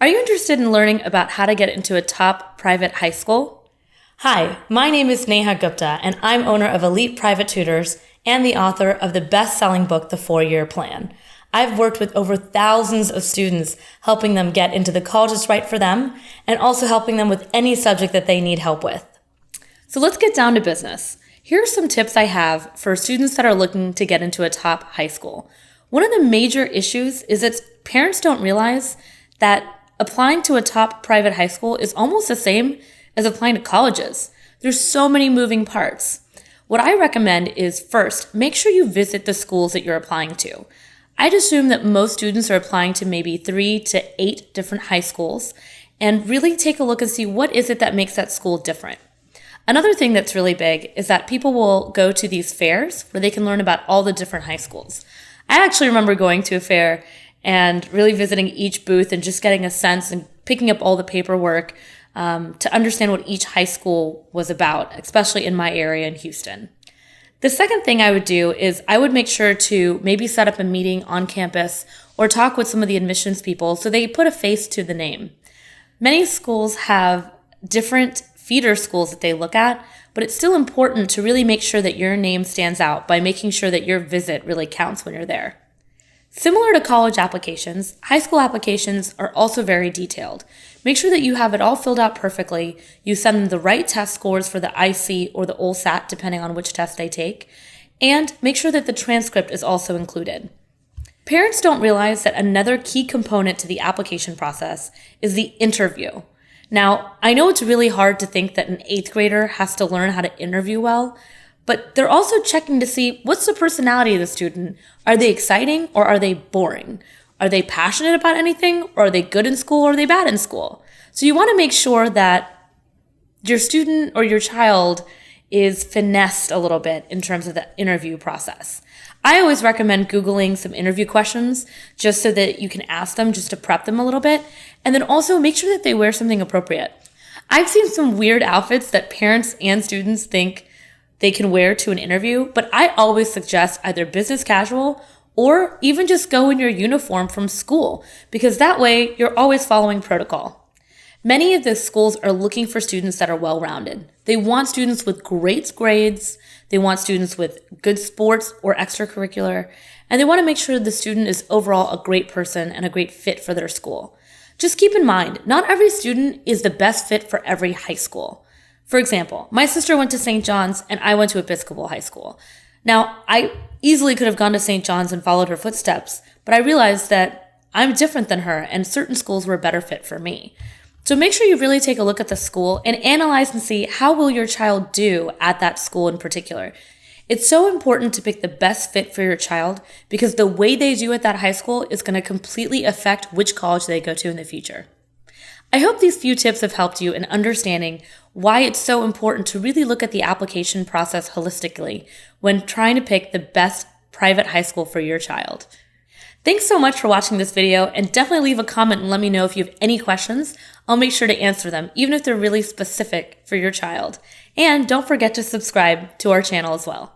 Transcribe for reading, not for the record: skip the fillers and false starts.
Are you interested in learning about how to get into a top private high school? Hi, my name is Neha Gupta, and I'm owner of Elite Private Tutors and the author of the best-selling book, The 4-Year Plan. I've worked with over thousands of students, helping them get into the college that's right for them, and also helping them with any subject that they need help with. So let's get down to business. Here are some tips I have for students that are looking to get into a top high school. One of the major issues is that parents don't realize that applying to a top private high school is almost the same as applying to colleges. There's so many moving parts. What I recommend is first, make sure you visit the schools that you're applying to. I'd assume that most students are applying to maybe 3 to 8 different high schools and really take a look and see what is it that makes that school different. Another thing that's really big is that people will go to these fairs where they can learn about all the different high schools. I actually remember going to a fair and really visiting each booth and just getting a sense and picking up all the paperwork to understand what each high school was about, especially in my area in Houston. The second thing I would do is I would make sure to maybe set up a meeting on campus or talk with some of the admissions people so they put a face to the name. Many schools have different feeder schools that they look at, but it's still important to really make sure that your name stands out by making sure that your visit really counts when you're there. Similar to college applications, high school applications are also very detailed. Make sure that you have it all filled out perfectly. You send them the right test scores for the IC or the OLSAT, depending on which test they take, and make sure that the transcript is also included. Parents don't realize that another key component to the application process is the interview. Now, I know it's really hard to think that an 8th grader has to learn how to interview well, but they're also checking to see what's the personality of the student. Are they exciting or are they boring? Are they passionate about anything, or are they good in school or are they bad in school? So you want to make sure that your student or your child is finessed a little bit in terms of the interview process. I always recommend Googling some interview questions just so that you can ask them just to prep them a little bit. And then also make sure that they wear something appropriate. I've seen some weird outfits that parents and students think they can wear to an interview, but I always suggest either business casual or even just go in your uniform from school, because that way you're always following protocol. Many of the schools are looking for students that are well-rounded. They want students with great grades, they want students with good sports or extracurricular, and they want to make sure the student is overall a great person and a great fit for their school. Just keep in mind, not every student is the best fit for every high school. For example, my sister went to St. John's and I went to Episcopal High School. Now, I easily could have gone to St. John's and followed her footsteps, but I realized that I'm different than her and certain schools were a better fit for me. So make sure you really take a look at the school and analyze and see how will your child do at that school in particular. It's so important to pick the best fit for your child because the way they do at that high school is going to completely affect which college they go to in the future. I hope these few tips have helped you in understanding why it's so important to really look at the application process holistically when trying to pick the best private high school for your child. Thanks so much for watching this video, and definitely leave a comment and let me know if you have any questions. I'll make sure to answer them, even if they're really specific for your child. And don't forget to subscribe to our channel as well.